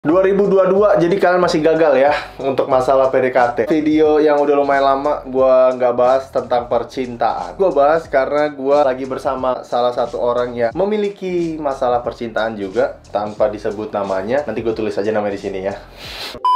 2022, jadi kalian masih gagal ya untuk masalah PDKT. Video yang udah lumayan lama gue nggak bahas tentang percintaan. Gue bahas karena gue lagi bersama salah satu orang yang memiliki masalah percintaan juga, tanpa disebut namanya. Nanti gue tulis aja namanya di sini ya.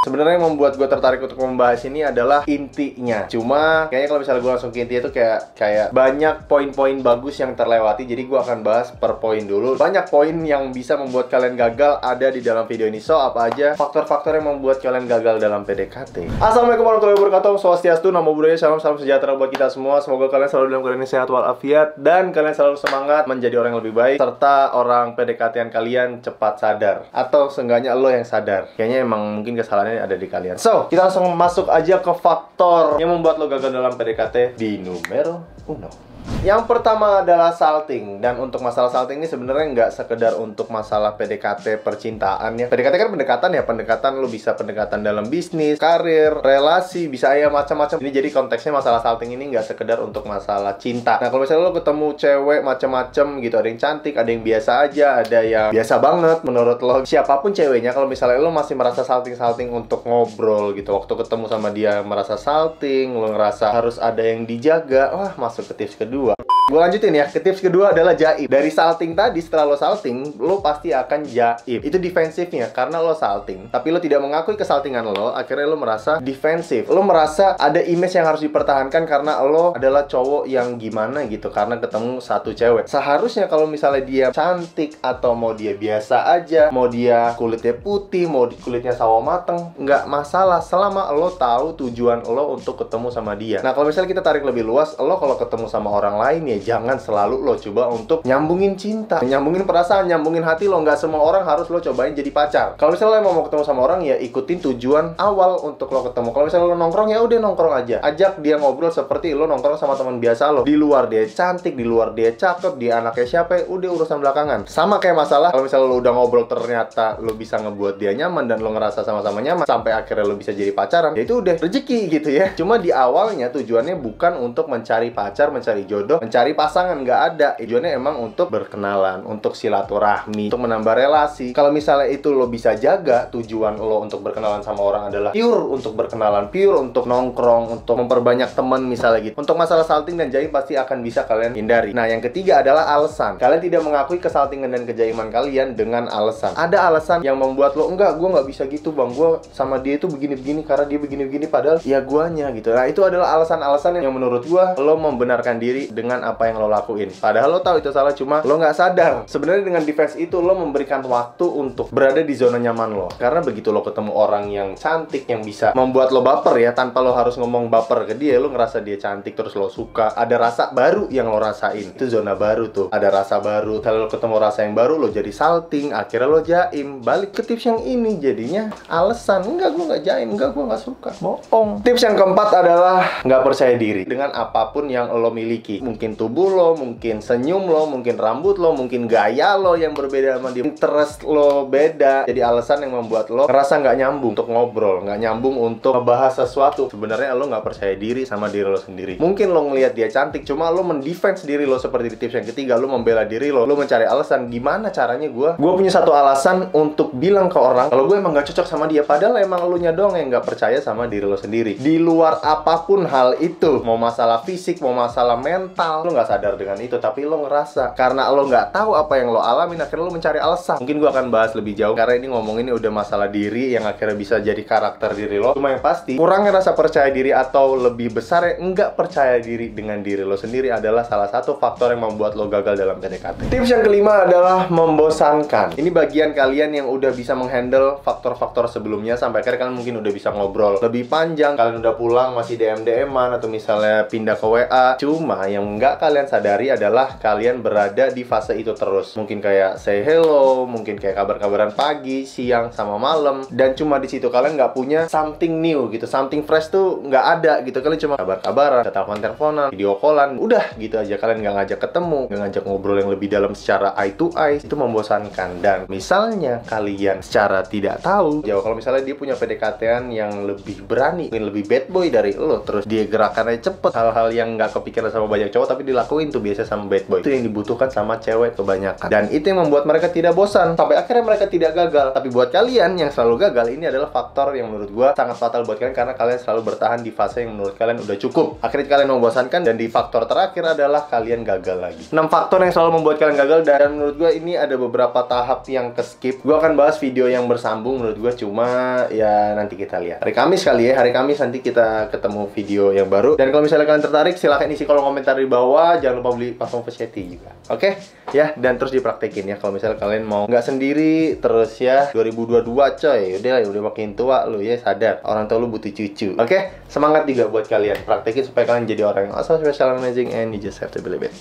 Sebenarnya yang membuat gue tertarik untuk membahas ini adalah intinya. Cuma kayaknya kalau misalnya gue langsung ke intinya itu kayak banyak poin-poin bagus yang terlewati. Jadi gue akan bahas per poin dulu. Banyak poin yang bisa membuat kalian gagal ada di dalam video ini. So, apa aja faktor-faktor yang membuat kalian gagal dalam PDKT? Assalamualaikum warahmatullahi wabarakatuh. Swastiastu, namo buddhaya, salam sejahtera buat kita semua. Semoga kalian selalu dalam keadaan sehat walafiat dan kalian selalu semangat menjadi orang yang lebih baik, serta orang PDKT-an kalian cepat sadar, atau seenggaknya lo yang sadar. Kayaknya emang mungkin kesalahannya ada di kalian. So, kita langsung masuk aja ke faktor yang membuat lo gagal dalam PDKT di numero 1. Yang pertama adalah salting. Dan untuk masalah salting ini sebenarnya nggak sekedar untuk masalah PDKT percintaan ya. PDKT kan pendekatan ya, pendekatan lo bisa pendekatan dalam bisnis, karir, relasi, bisa ya macam-macam. Ini jadi konteksnya masalah salting ini nggak sekedar untuk masalah cinta. Nah, kalau misalnya lo ketemu cewek macam-macam gitu, ada yang cantik, ada yang biasa aja, ada yang biasa banget menurut lo. Siapapun ceweknya, kalau misalnya lo masih merasa salting-salting untuk ngobrol gitu, waktu ketemu sama dia merasa salting, lo ngerasa harus ada yang dijaga, wah masuk ke tips kedua. Gue lanjutin ya, ke tips kedua adalah jaib. Dari salting tadi, setelah lo salting, lo pasti akan jaib. Itu defensifnya, karena lo salting tapi lo tidak mengakui kesaltingan lo, akhirnya lo merasa defensif. Lo merasa ada image yang harus dipertahankan karena lo adalah cowok yang gimana gitu, karena ketemu satu cewek. Seharusnya kalau misalnya dia cantik, atau mau dia biasa aja, mau dia kulitnya putih, mau kulitnya sawo mateng, nggak masalah selama lo tahu tujuan lo untuk ketemu sama dia. Nah, kalau misalnya kita tarik lebih luas, lo kalau ketemu sama orang lain ya, jangan selalu lo coba untuk nyambungin cinta, nyambungin perasaan, nyambungin hati lo. Nggak semua orang harus lo cobain jadi pacar. Kalau misalnya lo mau ketemu sama orang, ya ikutin tujuan awal untuk lo ketemu. Kalau misalnya lo nongkrong, ya udah nongkrong aja. Ajak dia ngobrol seperti lo nongkrong sama teman biasa lo. Di luar dia cantik, di luar dia cakep, dia anaknya siapa, udah urusan belakangan. Sama kayak masalah kalau misalnya lo udah ngobrol, ternyata lo bisa ngebuat dia nyaman dan lo ngerasa sama-sama nyaman sampai akhirnya lo bisa jadi pacaran, ya itu udah rezeki gitu ya. Cuma di awalnya tujuannya bukan untuk mencari pacar, mencari jodoh, mencari pasangan, nggak ada. Tujuannya emang untuk berkenalan, untuk silaturahmi, untuk menambah relasi. Kalau misalnya itu lo bisa jaga, tujuan lo untuk berkenalan sama orang adalah pure untuk berkenalan, pure untuk nongkrong, untuk memperbanyak teman misalnya gitu. Untuk masalah salting dan jaim pasti akan bisa kalian hindari. Nah, yang ketiga adalah alasan. Kalian tidak mengakui kesaltingan dan kejaiman kalian dengan alasan. Ada alasan yang membuat lo, enggak, gue nggak bisa gitu bang, gue sama dia itu begini-begini karena dia begini-begini, padahal ya guanya gitu. Nah, itu adalah alasan-alasan yang menurut gue lo membenarkan diri dengan apa yang lo lakuin. Padahal lo tahu itu salah, cuma lo nggak sadar. Sebenarnya dengan defense itu lo memberikan waktu untuk berada di zona nyaman lo. Karena begitu lo ketemu orang yang cantik, yang bisa membuat lo baper ya, tanpa lo harus ngomong baper ke dia, lo ngerasa dia cantik terus lo suka. Ada rasa baru yang lo rasain. Itu zona baru tuh. Ada rasa baru. Kalau lo ketemu rasa yang baru, lo jadi salting. Akhirnya lo jaim. Balik ke tips yang ini, jadinya alasan. Enggak, gue nggak jaim. Enggak, gue nggak suka. Bohong. Tips yang keempat adalah nggak percaya diri dengan apapun yang lo miliki. Mungkin tubuh lo, mungkin senyum lo, mungkin rambut lo, mungkin gaya lo yang berbeda sama dia, interest lo beda. Jadi alasan yang membuat lo ngerasa nggak nyambung untuk ngobrol, nggak nyambung untuk ngebahas sesuatu. Sebenarnya lo nggak percaya diri sama diri lo sendiri. Mungkin lo ngelihat dia cantik, cuma lo mendefense diri lo seperti di tips yang ketiga. Lo membela diri lo mencari alasan. Gimana caranya gue punya satu alasan untuk bilang ke orang kalau gue emang nggak cocok sama dia, padahal emang lo nya doang yang nggak percaya sama diri lo sendiri. Di luar apapun hal itu, mau masalah fisik, mau masalah mental, lo nggak sadar dengan itu, tapi lo ngerasa karena lo nggak tahu apa yang lo alamin, akhirnya lo mencari alasan. Mungkin gue akan bahas lebih jauh karena ini ngomongin udah masalah diri yang akhirnya bisa jadi karakter diri lo. Cuma yang pasti, kurangnya rasa percaya diri atau lebih besar yang nggak percaya diri dengan diri lo sendiri adalah salah satu faktor yang membuat lo gagal dalam PDKT. Tips yang kelima adalah membosankan. Ini bagian kalian yang udah bisa menghandle faktor-faktor sebelumnya sampai akhirnya kalian mungkin udah bisa ngobrol lebih panjang, kalian udah pulang masih DM-DM-an atau misalnya pindah ke WA. Cuma yang nggak kalian sadari adalah kalian berada di fase itu terus. Mungkin kayak say hello, mungkin kayak kabar-kabaran pagi, siang, sama malam. Dan cuma di situ kalian nggak punya something new gitu, something fresh tuh nggak ada gitu. Kalian cuma kabar-kabaran, telepon-teleponan, video callan, udah gitu aja. Kalian nggak ngajak ketemu, nggak ngajak ngobrol yang lebih dalam secara eye to eye. Itu membosankan. Dan misalnya kalian secara tidak tahu jauh, kalau misalnya dia punya PDKT-an yang lebih berani, mungkin lebih bad boy dari lo, terus dia gerakannya cepet, hal-hal yang nggak kepikiran sama banyak cowok tapi tapi dilakuin tuh biasa sama bad boy. Itu yang dibutuhkan sama cewek kebanyakan. Dan itu yang membuat mereka tidak bosan sampai akhirnya mereka tidak gagal. Tapi buat kalian yang selalu gagal, ini adalah faktor yang menurut gua sangat fatal buat kalian, karena kalian selalu bertahan di fase yang menurut kalian udah cukup. Akhirnya kalian membosankan, dan di faktor terakhir adalah kalian gagal lagi. 6 faktor yang selalu membuat kalian gagal, dan menurut gua ini ada beberapa tahap yang ke-skip. Gua akan bahas video yang bersambung menurut gua, cuma ya nanti kita lihat. Hari Kamis kali ya, hari Kamis nanti kita ketemu video yang baru. Dan kalau misalnya kalian tertarik, silahkan isi kolom komentar di bawah. Jangan lupa beli parfum Versace juga. Oke? Ya, dan terus dipraktekin ya. Kalau misalnya kalian mau nggak sendiri terus ya, 2022 coy. Udah makin tua lu ya, sadar. Orang tua lu butuh cucu. Oke? Semangat juga buat kalian. Praktekin supaya kalian jadi orang yang awesome, special, amazing, and you just have to believe it.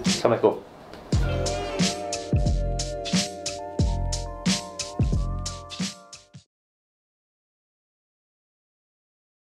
Assalamualaikum.